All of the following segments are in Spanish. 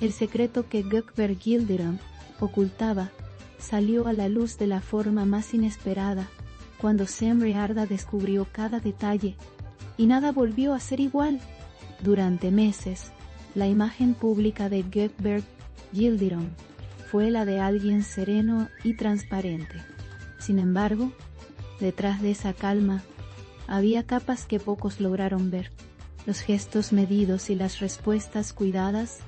El secreto que Gökberg Yildirim ocultaba salió a la luz de la forma más inesperada, cuando Semre Arda descubrió cada detalle, y nada volvió a ser igual. Durante meses, la imagen pública de Gökberg Yildirim fue la de alguien sereno y transparente. Sin embargo, detrás de esa calma, había capas que pocos lograron ver. Los gestos medidos y las respuestas cuidadas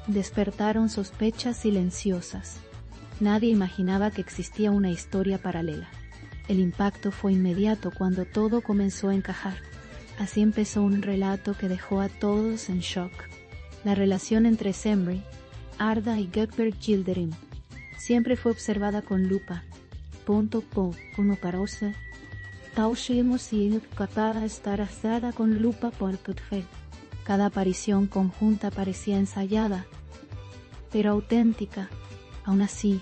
despertaron sospechas silenciosas. Nadie imaginaba que existía una historia paralela. El impacto fue inmediato cuando todo comenzó a encajar. Así empezó un relato que dejó a todos en shock. La relación entre Semre Arda y Gökberg Yildirim siempre fue observada con lupa. Como parece, taushimos y capaz estar asada con lupa por fe. Cada aparición conjunta parecía ensayada, pero auténtica. Aún así,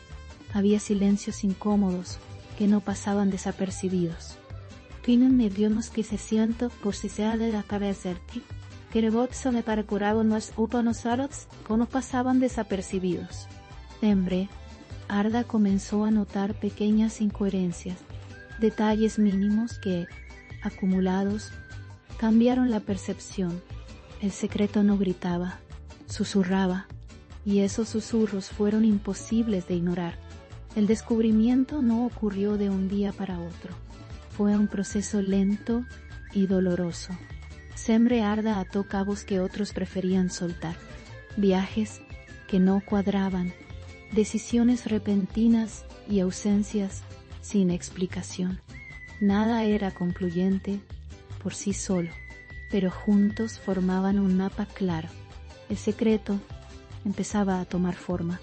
había silencios incómodos que no pasaban desapercibidos. Tienen nervios que se sienten por si se ha de la cabeza, que rebotso me paracuraban más upanosarots, que no pasaban desapercibidos. Semre Arda comenzó a notar pequeñas incoherencias, detalles mínimos que, acumulados, cambiaron la percepción. El secreto no gritaba, susurraba, y esos susurros fueron imposibles de ignorar. El descubrimiento no ocurrió de un día para otro. Fue un proceso lento y doloroso. Semre Arda ató cabos que otros preferían soltar. Viajes que no cuadraban, decisiones repentinas y ausencias sin explicación. Nada era concluyente por sí solo, pero juntos formaban un mapa claro. El secreto empezaba a tomar forma.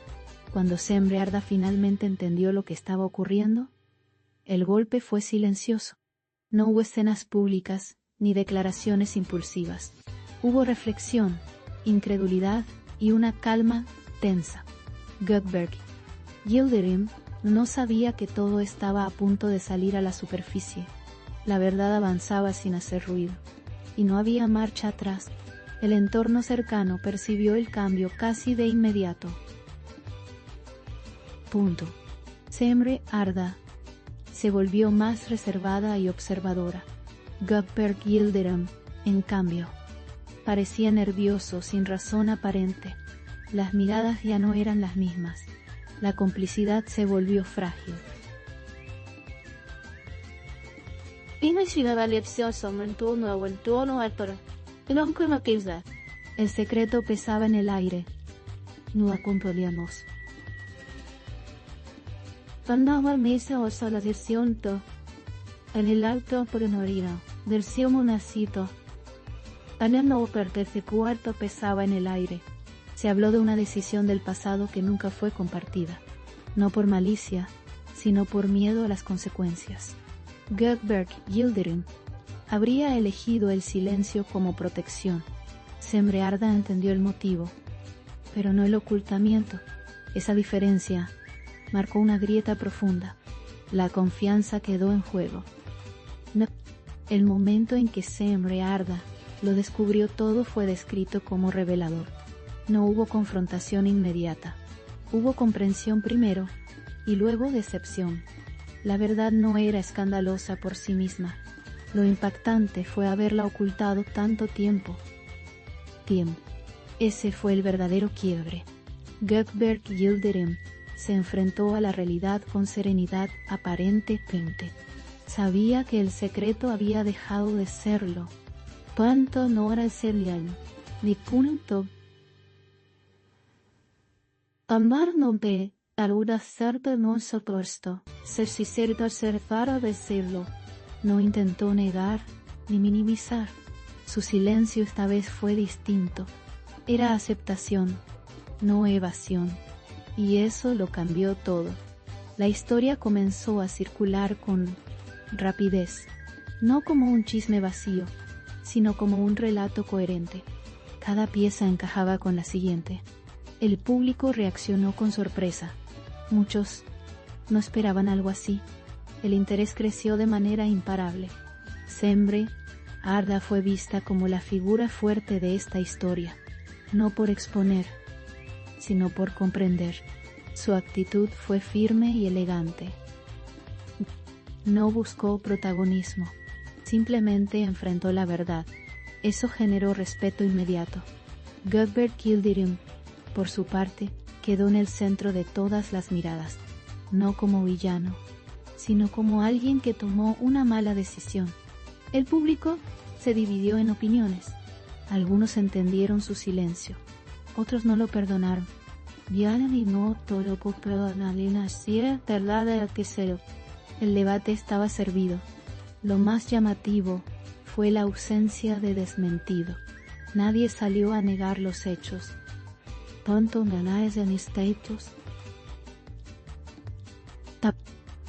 Cuando Semre Arda finalmente entendió lo que estaba ocurriendo, el golpe fue silencioso. No hubo escenas públicas ni declaraciones impulsivas. Hubo reflexión, incredulidad y una calma tensa. Gökberg Yildirim no sabía que todo estaba a punto de salir a la superficie. La verdad avanzaba sin hacer ruido, y no había marcha atrás. El entorno cercano percibió el cambio casi de inmediato. Semre Arda se volvió más reservada y observadora. Gökberg Yildirim, en cambio, parecía nervioso sin razón aparente. Las miradas ya no eran las mismas. La complicidad se volvió frágil. El secreto pesaba en el aire. No acompañamos. En el alto pronorino del cielo nacito. No perderse cuarto pesaba en el aire. Se habló de una decisión del pasado que nunca fue compartida. No por malicia, sino por miedo a las consecuencias. Gökberg Yildirim habría elegido el silencio como protección. Semre Arda entendió el motivo, pero no el ocultamiento. Esa diferencia marcó una grieta profunda. La confianza quedó en juego. El momento en que Semre Arda lo descubrió todo fue descrito como revelador. No hubo confrontación inmediata. Hubo comprensión primero, y luego decepción. La verdad no era escandalosa por sí misma. Lo impactante fue haberla ocultado tanto tiempo. Ese fue el verdadero quiebre. Gökberg Yildirim se enfrentó a la realidad con serenidad aparentemente. Sabía que el secreto había dejado de serlo. Cuánto no era serial, ni punto. Amar no ve, alguna certa no soporto, ser si cierto ser para decirlo. No intentó negar, ni minimizar. Su silencio esta vez fue distinto. Era aceptación, no evasión. Y eso lo cambió todo. La historia comenzó a circular con rapidez, no como un chisme vacío, sino como un relato coherente. Cada pieza encajaba con la siguiente. El público reaccionó con sorpresa. Muchos no esperaban algo así. El interés creció de manera imparable. Semre Arda fue vista como la figura fuerte de esta historia, no por exponer, sino por comprender. Su actitud fue firme y elegante. No buscó protagonismo, simplemente enfrentó la verdad. Eso generó respeto inmediato. Cuthbert Gilderham, por su parte, quedó en el centro de todas las miradas, no como villano, sino como alguien que tomó una mala decisión. El público se dividió en opiniones. Algunos entendieron su silencio, otros no lo perdonaron. El debate estaba servido. Lo más llamativo fue la ausencia de desmentido. Nadie salió a negar los hechos.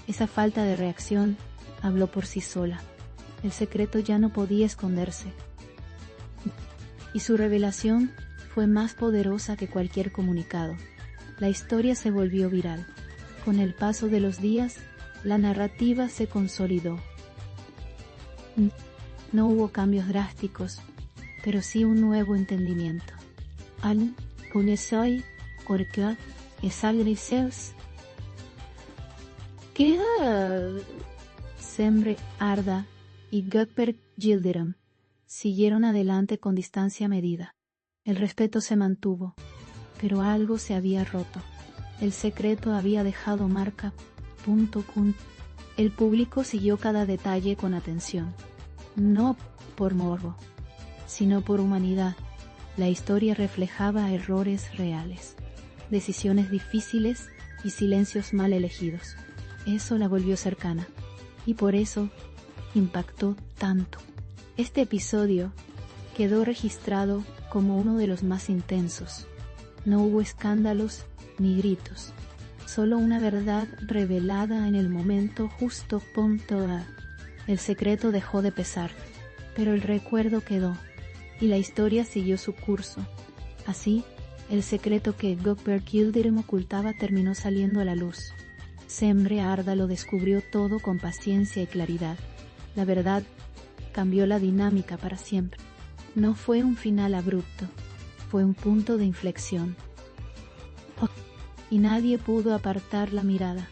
Esa falta de reacción habló por sí sola. El secreto ya no podía esconderse. Y su revelación fue más poderosa que cualquier comunicado. La historia se volvió viral. Con el paso de los días, la narrativa se consolidó. No hubo cambios drásticos, pero sí un nuevo entendimiento. Al conocer porque es agresores que Semre Arda y Cuthbert Gilderham siguieron adelante con distancia medida. El respeto se mantuvo, pero algo se había roto. El secreto había dejado marca. El público siguió cada detalle con atención. No por morbo, sino por humanidad. La historia reflejaba errores reales, decisiones difíciles y silencios mal elegidos. Eso la volvió cercana, y por eso impactó tanto. Este episodio quedó registrado como uno de los más intensos. No hubo escándalos ni gritos, solo una verdad revelada en el momento justo. El secreto dejó de pesar, pero el recuerdo quedó, y la historia siguió su curso. Así, el secreto que Cuthbert Gilderham ocultaba terminó saliendo a la luz. Semre Arda lo descubrió todo con paciencia y claridad. La verdad cambió la dinámica para siempre. No fue un final abrupto, fue un punto de inflexión. Y nadie pudo apartar la mirada.